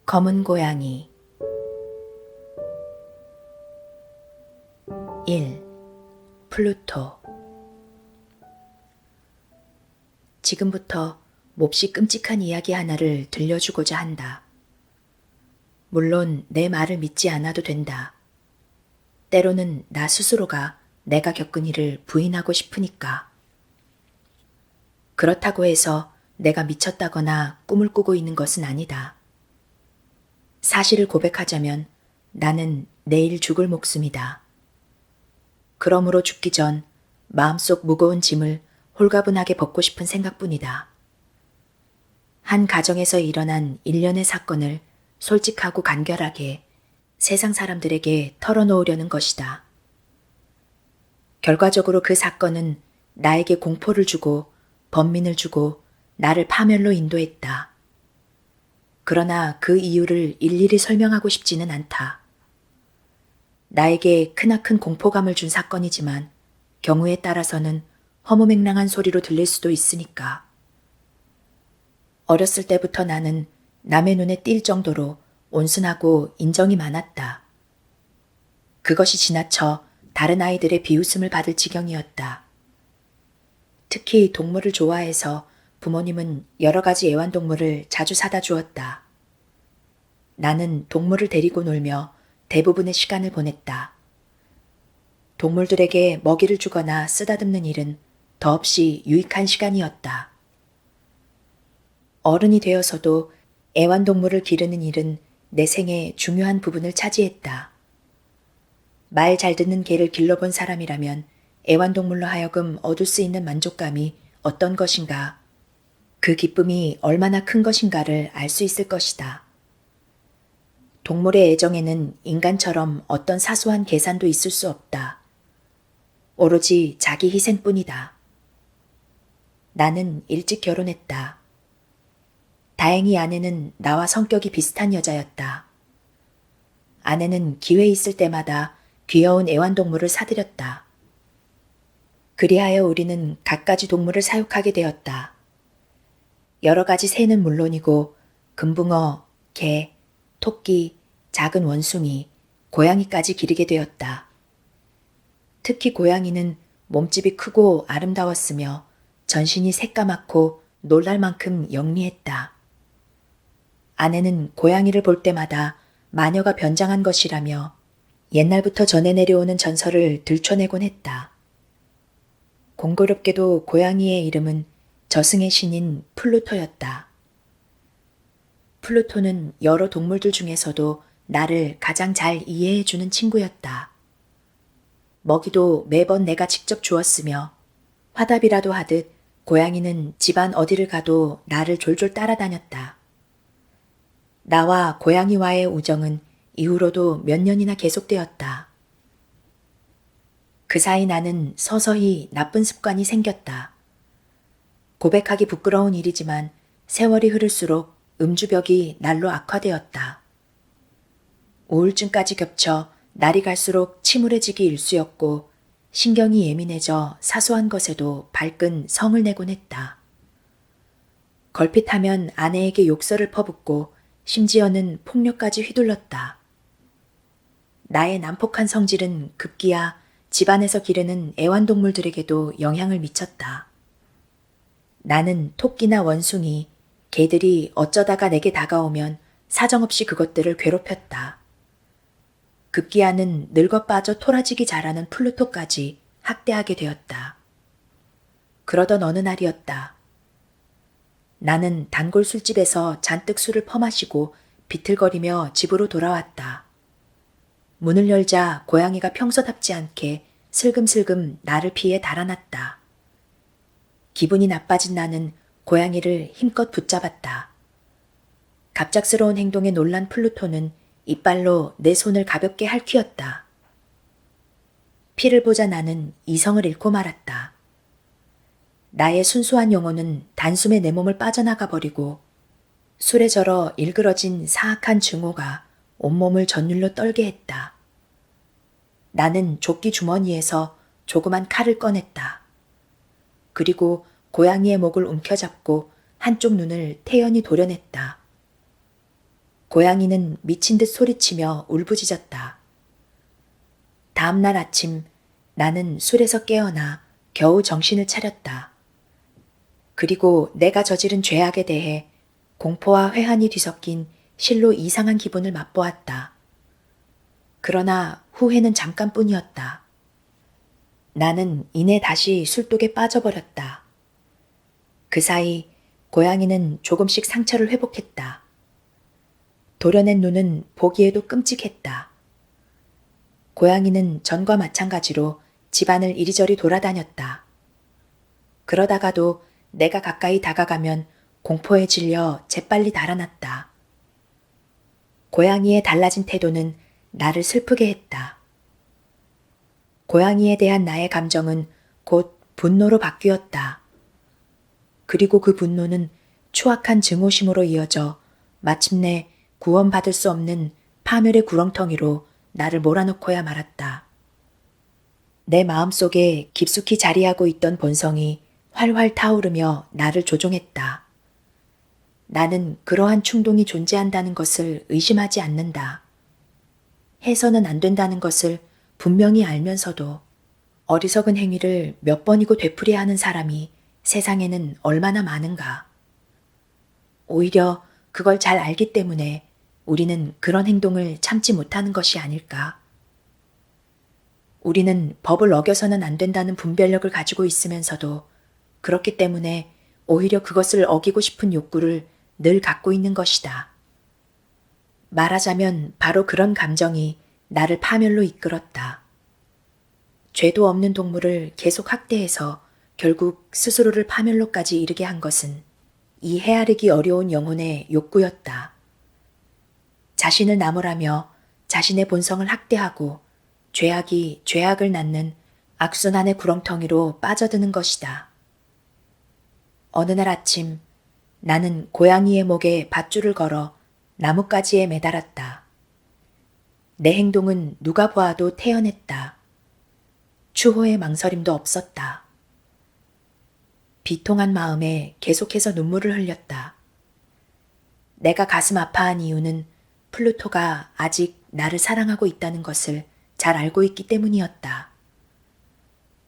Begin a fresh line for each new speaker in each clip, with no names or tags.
검은 고양이 1. 플루토. 지금부터 몹시 끔찍한 이야기 하나를 들려주고자 한다. 물론 내 말을 믿지 않아도 된다. 때로는 나 스스로가 내가 겪은 일을 부인하고 싶으니까. 그렇다고 해서 내가 미쳤다거나 꿈을 꾸고 있는 것은 아니다. 사실을 고백하자면 나는 내일 죽을 목숨이다. 그러므로 죽기 전 마음속 무거운 짐을 홀가분하게 벗고 싶은 생각뿐이다. 한 가정에서 일어난 일련의 사건을 솔직하고 간결하게 세상 사람들에게 털어놓으려는 것이다. 결과적으로 그 사건은 나에게 공포를 주고 번민을 주고 나를 파멸로 인도했다. 그러나 그 이유를 일일이 설명하고 싶지는 않다. 나에게 크나큰 공포감을 준 사건이지만 경우에 따라서는 허무맹랑한 소리로 들릴 수도 있으니까. 어렸을 때부터 나는 남의 눈에 띌 정도로 온순하고 인정이 많았다. 그것이 지나쳐 다른 아이들의 비웃음을 받을 지경이었다. 특히 동물을 좋아해서 부모님은 여러 가지 애완동물을 자주 사다 주었다. 나는 동물을 데리고 놀며 대부분의 시간을 보냈다. 동물들에게 먹이를 주거나 쓰다듬는 일은 더없이 유익한 시간이었다. 어른이 되어서도 애완동물을 기르는 일은 내 생의 중요한 부분을 차지했다. 말 잘 듣는 개를 길러본 사람이라면 애완동물로 하여금 얻을 수 있는 만족감이 어떤 것인가, 그 기쁨이 얼마나 큰 것인가를 알 수 있을 것이다. 동물의 애정에는 인간처럼 어떤 사소한 계산도 있을 수 없다. 오로지 자기 희생뿐이다. 나는 일찍 결혼했다. 다행히 아내는 나와 성격이 비슷한 여자였다. 아내는 기회 있을 때마다 귀여운 애완동물을 사들였다. 그리하여 우리는 갖가지 동물을 사육하게 되었다. 여러 가지 새는 물론이고 금붕어, 개, 토끼, 작은 원숭이, 고양이까지 기르게 되었다. 특히 고양이는 몸집이 크고 아름다웠으며 전신이 새까맣고 놀랄 만큼 영리했다. 아내는 고양이를 볼 때마다 마녀가 변장한 것이라며 옛날부터 전해 내려오는 전설을 들춰내곤 했다. 공교롭게도 고양이의 이름은 저승의 신인 플루토였다. 플루토는 여러 동물들 중에서도 나를 가장 잘 이해해주는 친구였다. 먹이도 매번 내가 직접 주었으며 화답이라도 하듯 고양이는 집안 어디를 가도 나를 졸졸 따라다녔다. 나와 고양이와의 우정은 이후로도 몇 년이나 계속되었다. 그 사이 나는 서서히 나쁜 습관이 생겼다. 고백하기 부끄러운 일이지만 세월이 흐를수록 음주벽이 날로 악화되었다. 우울증까지 겹쳐 날이 갈수록 침울해지기 일쑤였고 신경이 예민해져 사소한 것에도 발끈 성을 내곤 했다. 걸핏하면 아내에게 욕설을 퍼붓고 심지어는 폭력까지 휘둘렀다. 나의 난폭한 성질은 급기야 집안에서 기르는 애완동물들에게도 영향을 미쳤다. 나는 토끼나 원숭이, 개들이 어쩌다가 내게 다가오면 사정없이 그것들을 괴롭혔다. 급기야는 늙어 빠져 토라지기 잘하는 플루토까지 학대하게 되었다. 그러던 어느 날이었다. 나는 단골 술집에서 잔뜩 술을 퍼마시고 비틀거리며 집으로 돌아왔다. 문을 열자 고양이가 평소답지 않게 슬금슬금 나를 피해 달아났다. 기분이 나빠진 나는 고양이를 힘껏 붙잡았다. 갑작스러운 행동에 놀란 플루토는 이빨로 내 손을 가볍게 핥히었다. 피를 보자 나는 이성을 잃고 말았다. 나의 순수한 영혼은 단숨에 내 몸을 빠져나가 버리고 술에 절어 일그러진 사악한 증오가 온몸을 전율로 떨게 했다. 나는 조끼 주머니에서 조그만 칼을 꺼냈다. 그리고 고양이의 목을 움켜잡고 한쪽 눈을 태연히 도려냈다. 고양이는 미친 듯 소리치며 울부짖었다. 다음 날 아침 나는 술에서 깨어나 겨우 정신을 차렸다. 그리고 내가 저지른 죄악에 대해 공포와 회한이 뒤섞인 실로 이상한 기분을 맛보았다. 그러나 후회는 잠깐뿐이었다. 나는 이내 다시 술독에 빠져버렸다. 그 사이 고양이는 조금씩 상처를 회복했다. 도려낸 눈은 보기에도 끔찍했다. 고양이는 전과 마찬가지로 집안을 이리저리 돌아다녔다. 그러다가도 내가 가까이 다가가면 공포에 질려 재빨리 달아났다. 고양이의 달라진 태도는 나를 슬프게 했다. 고양이에 대한 나의 감정은 곧 분노로 바뀌었다. 그리고 그 분노는 추악한 증오심으로 이어져 마침내 구원받을 수 없는 파멸의 구렁텅이로 나를 몰아넣고야 말았다. 내 마음속에 깊숙이 자리하고 있던 본성이 활활 타오르며 나를 조종했다. 나는 그러한 충동이 존재한다는 것을 의심하지 않는다. 해서는 안 된다는 것을 분명히 알면서도 어리석은 행위를 몇 번이고 되풀이하는 하는 사람이 세상에는 얼마나 많은가. 오히려 그걸 잘 알기 때문에 우리는 그런 행동을 참지 못하는 것이 아닐까. 우리는 법을 어겨서는 안 된다는 분별력을 가지고 있으면서도 그렇기 때문에 오히려 그것을 어기고 싶은 욕구를 늘 갖고 있는 것이다. 말하자면 바로 그런 감정이 나를 파멸로 이끌었다. 죄도 없는 동물을 계속 학대해서 결국 스스로를 파멸로까지 이르게 한 것은 이 헤아리기 어려운 영혼의 욕구였다. 자신을 나무라며 자신의 본성을 학대하고 죄악이 죄악을 낳는 악순환의 구렁텅이로 빠져드는 것이다. 어느 날 아침 나는 고양이의 목에 밧줄을 걸어 나뭇가지에 매달았다. 내 행동은 누가 보아도 태연했다. 추호의 망설임도 없었다. 비통한 마음에 계속해서 눈물을 흘렸다. 내가 가슴 아파한 이유는 플루토가 아직 나를 사랑하고 있다는 것을 잘 알고 있기 때문이었다.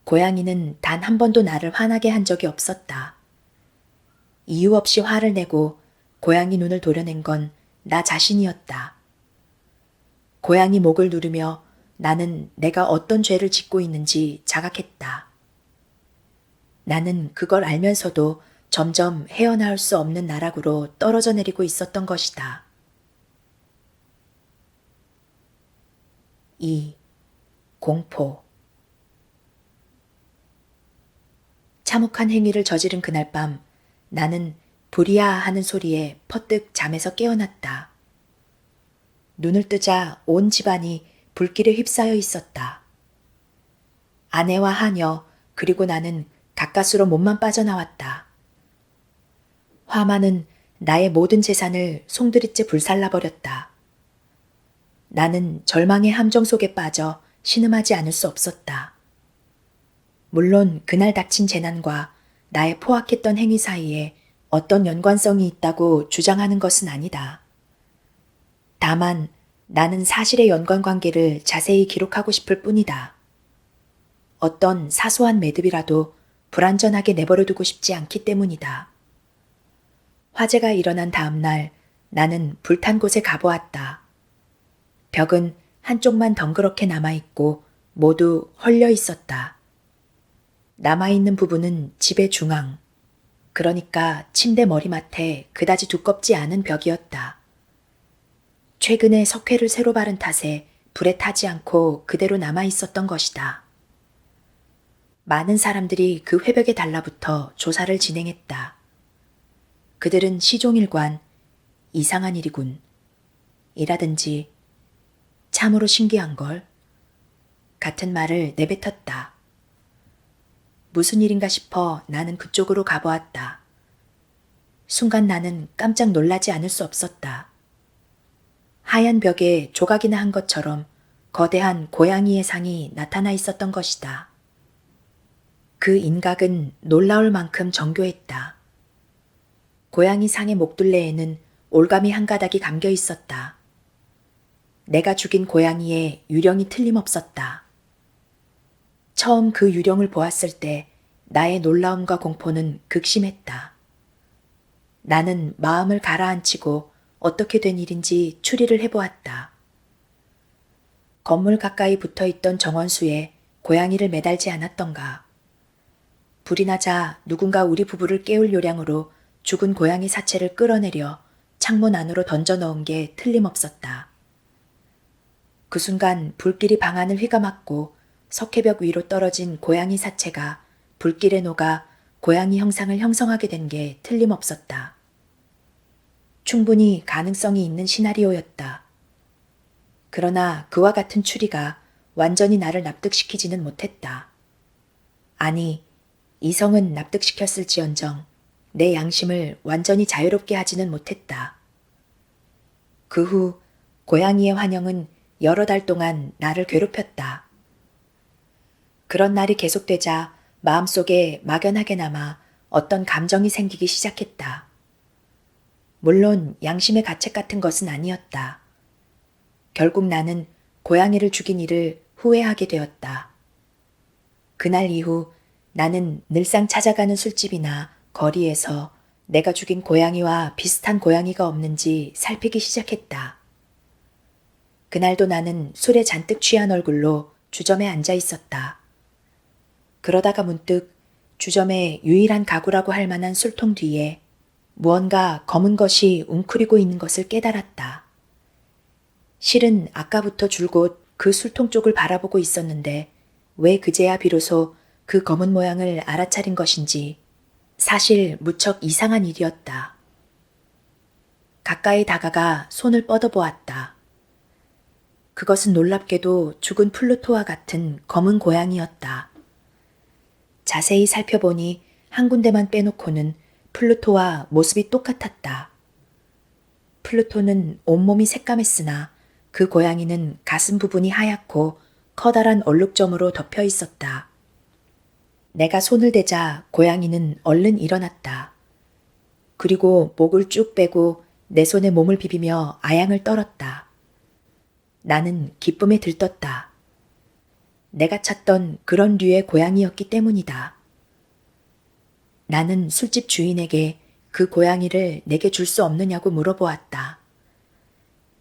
고양이는 단 한 번도 나를 화나게 한 적이 없었다. 이유 없이 화를 내고 고양이 눈을 도려낸 건 나 자신이었다. 고양이 목을 누르며 나는 내가 어떤 죄를 짓고 있는지 자각했다. 나는 그걸 알면서도 점점 헤어나올 수 없는 나락으로 떨어져 내리고 있었던 것이다. 2. 공포. 참혹한 행위를 저지른 그날 밤 나는 불이야 하는 소리에 퍼뜩 잠에서 깨어났다. 눈을 뜨자 온 집안이 불길에 휩싸여 있었다. 아내와 하녀 그리고 나는 가까스로 몸만 빠져나왔다. 화만은 나의 모든 재산을 송두리째 불살라버렸다. 나는 절망의 함정 속에 빠져 신음하지 않을 수 없었다. 물론 그날 닥친 재난과 나의 포악했던 행위 사이에 어떤 연관성이 있다고 주장하는 것은 아니다. 다만 나는 사실의 연관관계를 자세히 기록하고 싶을 뿐이다. 어떤 사소한 매듭이라도 불완전하게 내버려두고 싶지 않기 때문이다. 화재가 일어난 다음 날 나는 불탄 곳에 가보았다. 벽은 한쪽만 덩그렇게 남아있고 모두 헐려 있었다. 남아있는 부분은 집의 중앙, 그러니까 침대 머리맡에 그다지 두껍지 않은 벽이었다. 최근에 석회를 새로 바른 탓에 불에 타지 않고 그대로 남아있었던 것이다. 많은 사람들이 그 회벽에 달라붙어 조사를 진행했다. 그들은 시종일관 이상한 일이군 이라든지 참으로 신기한 걸 같은 말을 내뱉었다. 무슨 일인가 싶어 나는 그쪽으로 가보았다. 순간 나는 깜짝 놀라지 않을 수 없었다. 하얀 벽에 조각이나 한 것처럼 거대한 고양이의 상이 나타나 있었던 것이다. 그 인각은 놀라울 만큼 정교했다. 고양이 상의 목둘레에는 올가미 한 가닥이 감겨 있었다. 내가 죽인 고양이의 유령이 틀림없었다. 처음 그 유령을 보았을 때 나의 놀라움과 공포는 극심했다. 나는 마음을 가라앉히고 어떻게 된 일인지 추리를 해보았다. 건물 가까이 붙어있던 정원수에 고양이를 매달지 않았던가. 불이 나자 누군가 우리 부부를 깨울 요량으로 죽은 고양이 사체를 끌어내려 창문 안으로 던져 넣은 게 틀림없었다. 그 순간 불길이 방 안을 휘감았고 석회벽 위로 떨어진 고양이 사체가 불길에 녹아 고양이 형상을 형성하게 된 게 틀림없었다. 충분히 가능성이 있는 시나리오였다. 그러나 그와 같은 추리가 완전히 나를 납득시키지는 못했다. 아니, 이성은 납득시켰을지언정 내 양심을 완전히 자유롭게 하지는 못했다. 그 후 고양이의 환영은 여러 달 동안 나를 괴롭혔다. 그런 날이 계속되자 마음속에 막연하게 남아 어떤 감정이 생기기 시작했다. 물론 양심의 가책 같은 것은 아니었다. 결국 나는 고양이를 죽인 일을 후회하게 되었다. 그날 이후 나는 늘상 찾아가는 술집이나 거리에서 내가 죽인 고양이와 비슷한 고양이가 없는지 살피기 시작했다. 그날도 나는 술에 잔뜩 취한 얼굴로 주점에 앉아 있었다. 그러다가 문득 주점의 유일한 가구라고 할 만한 술통 뒤에 무언가 검은 것이 웅크리고 있는 것을 깨달았다. 실은 아까부터 줄곧 그 술통 쪽을 바라보고 있었는데 왜 그제야 비로소 그 검은 모양을 알아차린 것인지 사실 무척 이상한 일이었다. 가까이 다가가 손을 뻗어보았다. 그것은 놀랍게도 죽은 플루토와 같은 검은 고양이였다. 자세히 살펴보니 한 군데만 빼놓고는 플루토와 모습이 똑같았다. 플루토는 온몸이 새까맸으나 그 고양이는 가슴 부분이 하얗고 커다란 얼룩점으로 덮여 있었다. 내가 손을 대자 고양이는 얼른 일어났다. 그리고 목을 쭉 빼고 내 손에 몸을 비비며 아양을 떨었다. 나는 기쁨에 들떴다. 내가 찾던 그런 류의 고양이였기 때문이다. 나는 술집 주인에게 그 고양이를 내게 줄 수 없느냐고 물어보았다.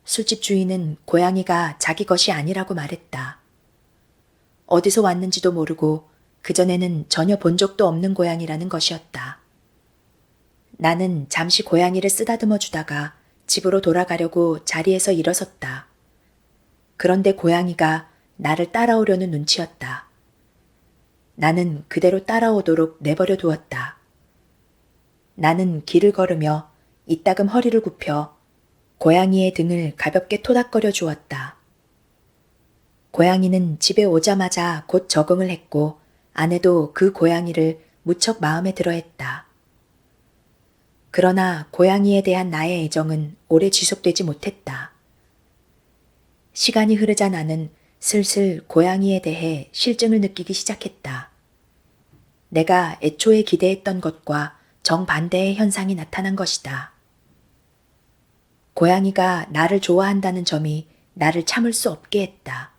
술집 주인은 고양이가 자기 것이 아니라고 말했다. 어디서 왔는지도 모르고 그전에는 전혀 본 적도 없는 고양이라는 것이었다. 나는 잠시 고양이를 쓰다듬어 주다가 집으로 돌아가려고 자리에서 일어섰다. 그런데 고양이가 나를 따라오려는 눈치였다. 나는 그대로 따라오도록 내버려 두었다. 나는 길을 걸으며 이따금 허리를 굽혀 고양이의 등을 가볍게 토닥거려 주었다. 고양이는 집에 오자마자 곧 적응을 했고 아내도 그 고양이를 무척 마음에 들어 했다. 그러나 고양이에 대한 나의 애정은 오래 지속되지 못했다. 시간이 흐르자 나는 슬슬 고양이에 대해 실증을 느끼기 시작했다. 내가 애초에 기대했던 것과 정반대의 현상이 나타난 것이다. 고양이가 나를 좋아한다는 점이 나를 참을 수 없게 했다.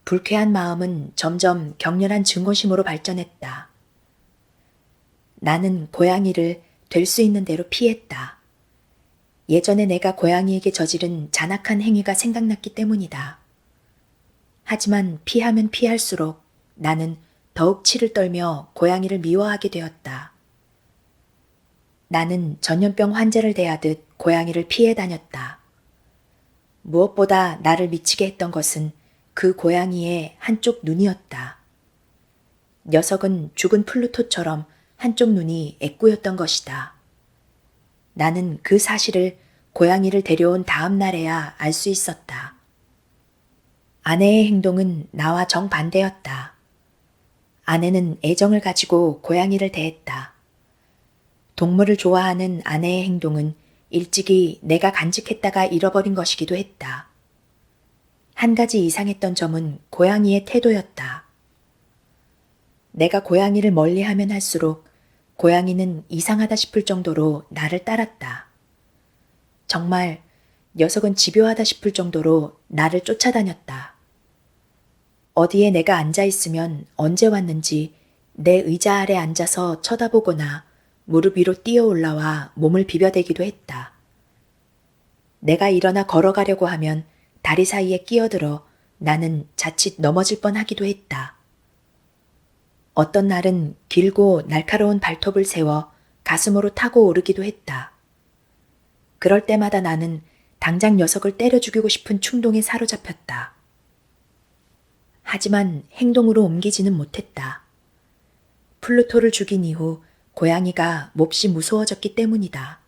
불쾌한 마음은 점점 격렬한 증오심으로 발전했다. 나는 고양이를 될 수 있는 대로 피했다. 예전에 내가 고양이에게 저지른 잔악한 행위가 생각났기 때문이다. 하지만 피하면 피할수록 나는 더욱 치를 떨며 고양이를 미워하게 되었다. 나는 전염병 환자를 대하듯 고양이를 피해 다녔다. 무엇보다 나를 미치게 했던 것은 그 고양이의 한쪽 눈이었다. 녀석은 죽은 플루토처럼 한쪽 눈이 애꾸였던 것이다. 나는 그 사실을 고양이를 데려온 다음 날에야 알 수 있었다. 아내의 행동은 나와 정반대였다. 아내는 애정을 가지고 고양이를 대했다. 동물을 좋아하는 아내의 행동은 일찍이 내가 간직했다가 잃어버린 것이기도 했다. 한 가지 이상했던 점은 고양이의 태도였다. 내가 고양이를 멀리하면 할수록 고양이는 이상하다 싶을 정도로 나를 따랐다. 정말 녀석은 집요하다 싶을 정도로 나를 쫓아다녔다. 어디에 내가 앉아 있으면 언제 왔는지 내 의자 아래 앉아서 쳐다보거나 무릎 위로 뛰어 올라와 몸을 비벼대기도 했다. 내가 일어나 걸어가려고 하면 다리 사이에 끼어들어 나는 자칫 넘어질 뻔하기도 했다. 어떤 날은 길고 날카로운 발톱을 세워 가슴으로 타고 오르기도 했다. 그럴 때마다 나는 당장 녀석을 때려 죽이고 싶은 충동에 사로잡혔다. 하지만 행동으로 옮기지는 못했다. 플루토를 죽인 이후 고양이가 몹시 무서워졌기 때문이다.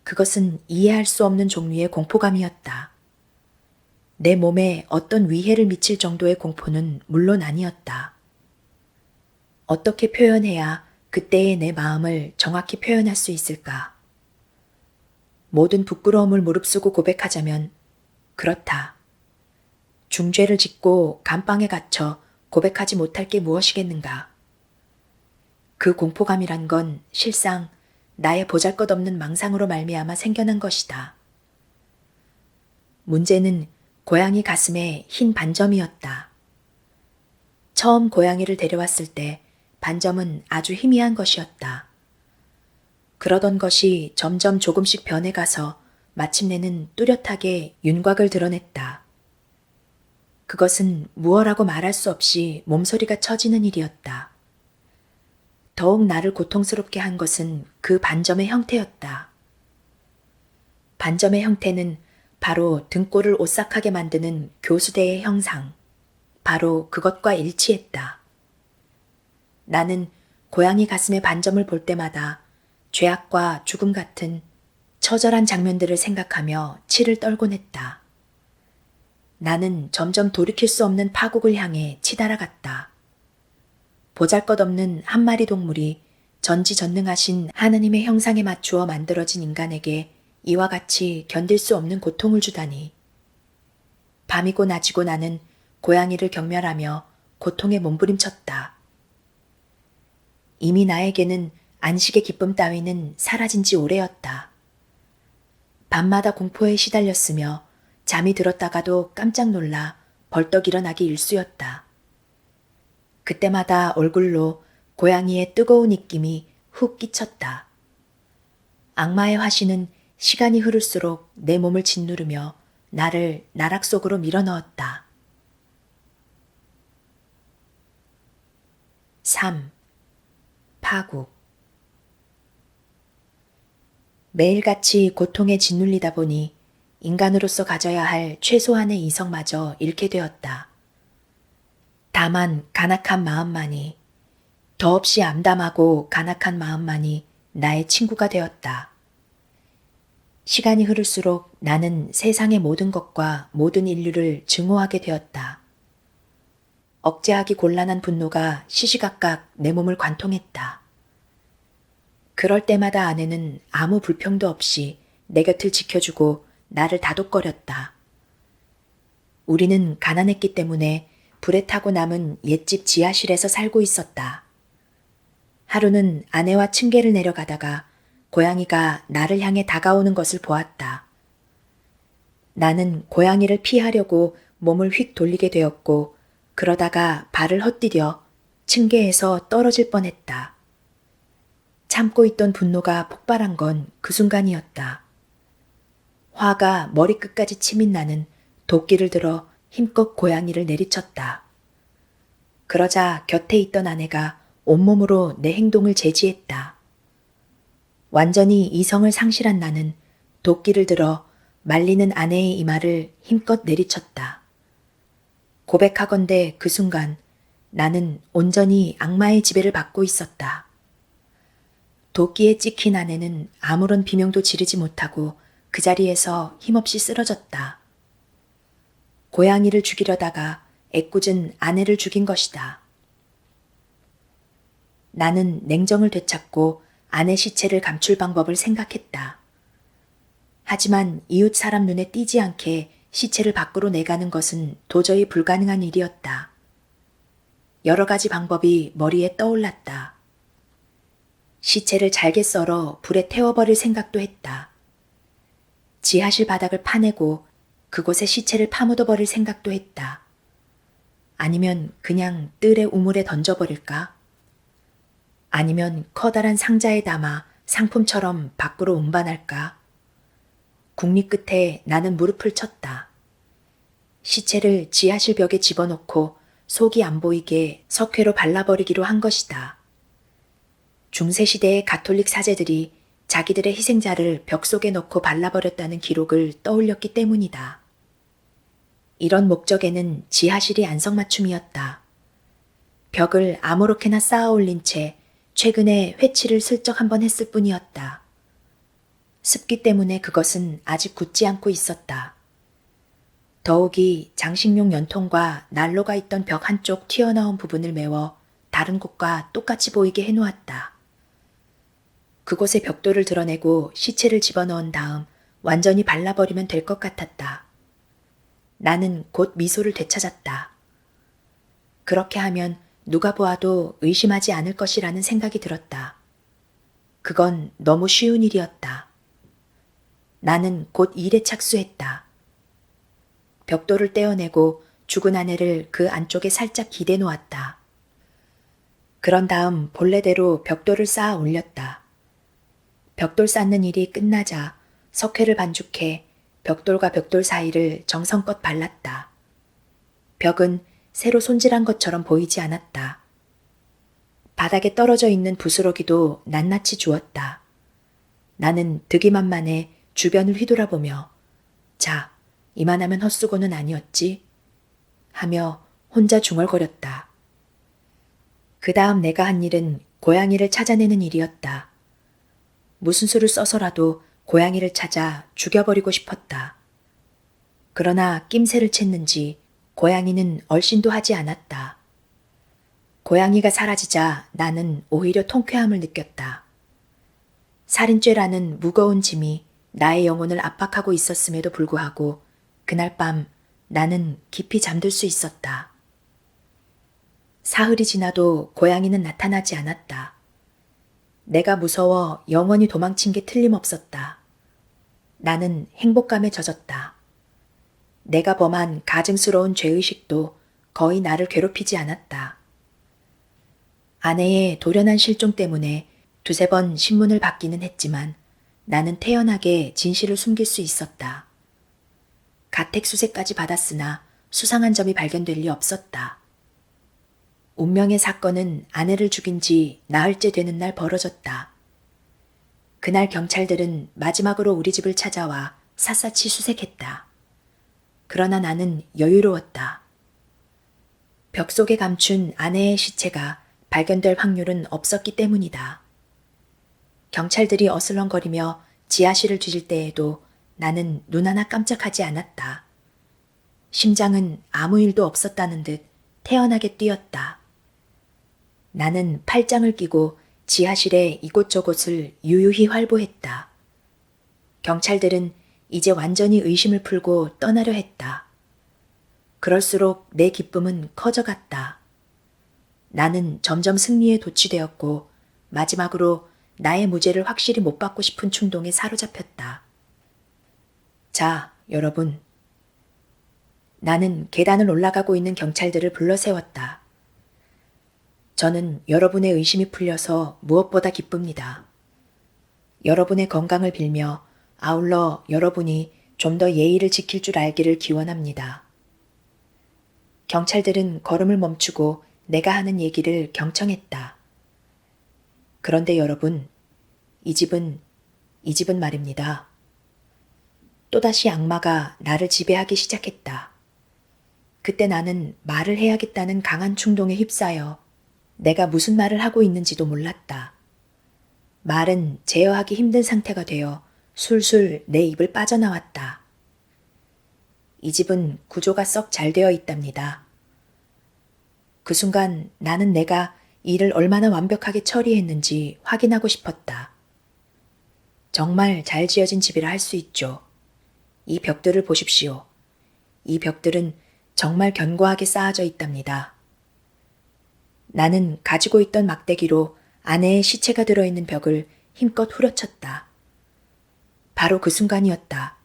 그것은 이해할 수 없는 종류의 공포감이었다. 내 몸에 어떤 위해를 미칠 정도의 공포는 물론 아니었다. 어떻게 표현해야 그때의 내 마음을 정확히 표현할 수 있을까? 모든 부끄러움을 무릅쓰고 고백하자면 그렇다. 중죄를 짓고 감방에 갇혀 고백하지 못할 게 무엇이겠는가? 그 공포감이란 건 실상 나의 보잘것없는 망상으로 말미암아 생겨난 것이다. 문제는 고양이 가슴에 흰 반점이었다. 처음 고양이를 데려왔을 때 반점은 아주 희미한 것이었다. 그러던 것이 점점 조금씩 변해가서 마침내는 뚜렷하게 윤곽을 드러냈다. 그것은 무어라고 말할 수 없이 몸소리가 처지는 일이었다. 더욱 나를 고통스럽게 한 것은 그 반점의 형태였다. 반점의 형태는 바로 등골을 오싹하게 만드는 교수대의 형상, 바로 그것과 일치했다. 나는 고양이 가슴의 반점을 볼 때마다 죄악과 죽음 같은 처절한 장면들을 생각하며 치를 떨곤 했다. 나는 점점 돌이킬 수 없는 파국을 향해 치달아갔다. 보잘것없는 한 마리 동물이 전지전능하신 하느님의 형상에 맞추어 만들어진 인간에게 이와 같이 견딜 수 없는 고통을 주다니. 밤이고 낮이고 나는 고양이를 경멸하며 고통에 몸부림쳤다. 이미 나에게는 안식의 기쁨 따위는 사라진 지 오래였다. 밤마다 공포에 시달렸으며 잠이 들었다가도 깜짝 놀라 벌떡 일어나기 일쑤였다. 그때마다 얼굴로 고양이의 뜨거운 입김이 훅 끼쳤다. 악마의 화신은 시간이 흐를수록 내 몸을 짓누르며 나를 나락 속으로 밀어넣었다. 3. 파국. 매일같이 고통에 짓눌리다 보니 인간으로서 가져야 할 최소한의 이성마저 잃게 되었다. 다만 간악한 마음만이, 더없이 암담하고 간악한 마음만이 나의 친구가 되었다. 시간이 흐를수록 나는 세상의 모든 것과 모든 인류를 증오하게 되었다. 억제하기 곤란한 분노가 시시각각 내 몸을 관통했다. 그럴 때마다 아내는 아무 불평도 없이 내 곁을 지켜주고 나를 다독거렸다. 우리는 가난했기 때문에 불에 타고 남은 옛집 지하실에서 살고 있었다. 하루는 아내와 층계를 내려가다가 고양이가 나를 향해 다가오는 것을 보았다. 나는 고양이를 피하려고 몸을 휙 돌리게 되었고 그러다가 발을 헛디뎌 층계에서 떨어질 뻔했다. 참고 있던 분노가 폭발한 건 그 순간이었다. 화가 머리끝까지 치민 나는 도끼를 들어 힘껏 고양이를 내리쳤다. 그러자 곁에 있던 아내가 온몸으로 내 행동을 제지했다. 완전히 이성을 상실한 나는 도끼를 들어 말리는 아내의 이마를 힘껏 내리쳤다. 고백하건대 그 순간 나는 온전히 악마의 지배를 받고 있었다. 도끼에 찍힌 아내는 아무런 비명도 지르지 못하고 그 자리에서 힘없이 쓰러졌다. 고양이를 죽이려다가 애꿎은 아내를 죽인 것이다. 나는 냉정을 되찾고 아내 시체를 감출 방법을 생각했다. 하지만 이웃 사람 눈에 띄지 않게 시체를 밖으로 내가는 것은 도저히 불가능한 일이었다. 여러 가지 방법이 머리에 떠올랐다. 시체를 잘게 썰어 불에 태워버릴 생각도 했다. 지하실 바닥을 파내고 그곳에 시체를 파묻어 버릴 생각도 했다. 아니면 그냥 뜰의 우물에 던져버릴까? 아니면 커다란 상자에 담아 상품처럼 밖으로 운반할까? 국리 끝에 나는 무릎을 쳤다. 시체를 지하실 벽에 집어넣고 속이 안 보이게 석회로 발라버리기로 한 것이다. 중세시대의 가톨릭 사제들이 자기들의 희생자를 벽 속에 넣고 발라버렸다는 기록을 떠올렸기 때문이다. 이런 목적에는 지하실이 안성맞춤이었다. 벽을 아무렇게나 쌓아 올린 채 최근에 회치를 슬쩍 한번 했을 뿐이었다. 습기 때문에 그것은 아직 굳지 않고 있었다. 더욱이 장식용 연통과 난로가 있던 벽 한쪽 튀어나온 부분을 메워 다른 곳과 똑같이 보이게 해놓았다. 그곳에 벽돌을 드러내고 시체를 집어넣은 다음 완전히 발라버리면 될 것 같았다. 나는 곧 미소를 되찾았다. 그렇게 하면 누가 보아도 의심하지 않을 것이라는 생각이 들었다. 그건 너무 쉬운 일이었다. 나는 곧 일에 착수했다. 벽돌을 떼어내고 죽은 아내를 그 안쪽에 살짝 기대 놓았다. 그런 다음 본래대로 벽돌을 쌓아 올렸다. 벽돌 쌓는 일이 끝나자 석회를 반죽해 벽돌과 벽돌 사이를 정성껏 발랐다. 벽은 새로 손질한 것처럼 보이지 않았다. 바닥에 떨어져 있는 부스러기도 낱낱이 주었다. 나는 득이만만해 주변을 휘돌아보며 자, 이만하면 헛수고는 아니었지? 하며 혼자 중얼거렸다. 그 다음 내가 한 일은 고양이를 찾아내는 일이었다. 무슨 수를 써서라도 고양이를 찾아 죽여버리고 싶었다. 그러나 낌새를 챘는지 고양이는 얼씬도 하지 않았다. 고양이가 사라지자 나는 오히려 통쾌함을 느꼈다. 살인죄라는 무거운 짐이 나의 영혼을 압박하고 있었음에도 불구하고 그날 밤 나는 깊이 잠들 수 있었다. 사흘이 지나도 고양이는 나타나지 않았다. 내가 무서워 영원히 도망친 게 틀림없었다. 나는 행복감에 젖었다. 내가 범한 가증스러운 죄의식도 거의 나를 괴롭히지 않았다. 아내의 돌연한 실종 때문에 두세 번 신문을 받기는 했지만 나는 태연하게 진실을 숨길 수 있었다. 가택수색까지 받았으나 수상한 점이 발견될 리 없었다. 운명의 사건은 아내를 죽인 지 나흘째 되는 날 벌어졌다. 그날 경찰들은 마지막으로 우리 집을 찾아와 샅샅이 수색했다. 그러나 나는 여유로웠다. 벽 속에 감춘 아내의 시체가 발견될 확률은 없었기 때문이다. 경찰들이 어슬렁거리며 지하실을 뒤질 때에도 나는 눈 하나 깜짝하지 않았다. 심장은 아무 일도 없었다는 듯 태연하게 뛰었다. 나는 팔짱을 끼고 지하실의 이곳저곳을 유유히 활보했다. 경찰들은 이제 완전히 의심을 풀고 떠나려 했다. 그럴수록 내 기쁨은 커져갔다. 나는 점점 승리에 도취되었고 마지막으로 나의 무죄를 확실히 못 받고 싶은 충동에 사로잡혔다. 자, 여러분. 나는 계단을 올라가고 있는 경찰들을 불러 세웠다. 저는 여러분의 의심이 풀려서 무엇보다 기쁩니다. 여러분의 건강을 빌며 아울러 여러분이 좀 더 예의를 지킬 줄 알기를 기원합니다. 경찰들은 걸음을 멈추고 내가 하는 얘기를 경청했다. 그런데 여러분, 이 집은 말입니다. 또다시 악마가 나를 지배하기 시작했다. 그때 나는 말을 해야겠다는 강한 충동에 휩싸여 내가 무슨 말을 하고 있는지도 몰랐다. 말은 제어하기 힘든 상태가 되어 술술 내 입을 빠져나왔다. 이 집은 구조가 썩 잘 되어 있답니다. 그 순간 나는 내가 일을 얼마나 완벽하게 처리했는지 확인하고 싶었다. 정말 잘 지어진 집이라 할 수 있죠. 이 벽들을 보십시오. 이 벽들은 정말 견고하게 쌓아져 있답니다. 나는 가지고 있던 막대기로 아내의 시체가 들어있는 벽을 힘껏 후려쳤다. 바로 그 순간이었다.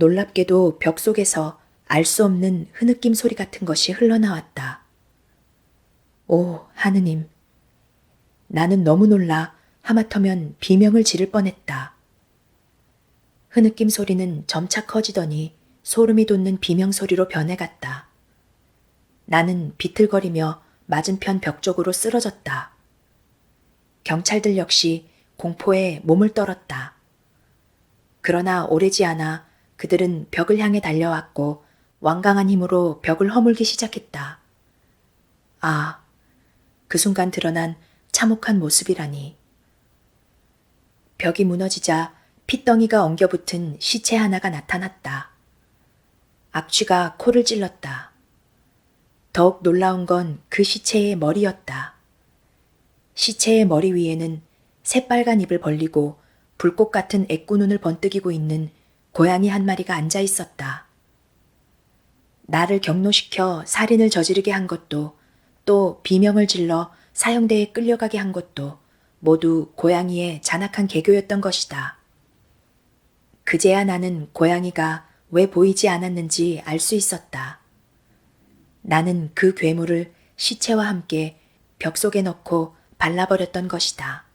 놀랍게도 벽 속에서 알 수 없는 흐느낌 소리 같은 것이 흘러나왔다. 오, 하느님. 나는 너무 놀라 하마터면 비명을 지를 뻔했다. 흐느낌 소리는 점차 커지더니 소름이 돋는 비명 소리로 변해갔다. 나는 비틀거리며 맞은편 벽 쪽으로 쓰러졌다. 경찰들 역시 공포에 몸을 떨었다. 그러나 오래지 않아 그들은 벽을 향해 달려왔고 완강한 힘으로 벽을 허물기 시작했다. 아, 그 순간 드러난 참혹한 모습이라니. 벽이 무너지자 핏덩이가 엉겨붙은 시체 하나가 나타났다. 악취가 코를 찔렀다. 더욱 놀라운 건 그 시체의 머리였다. 시체의 머리 위에는 새빨간 입을 벌리고 불꽃 같은 애꾸눈을 번뜩이고 있는 고양이 한 마리가 앉아 있었다. 나를 경로시켜 살인을 저지르게 한 것도 또 비명을 질러 사형대에 끌려가게 한 것도 모두 고양이의 잔악한 개교였던 것이다. 그제야 나는 고양이가 왜 보이지 않았는지 알 수 있었다. 나는 그 괴물을 시체와 함께 벽 속에 넣고 발라버렸던 것이다.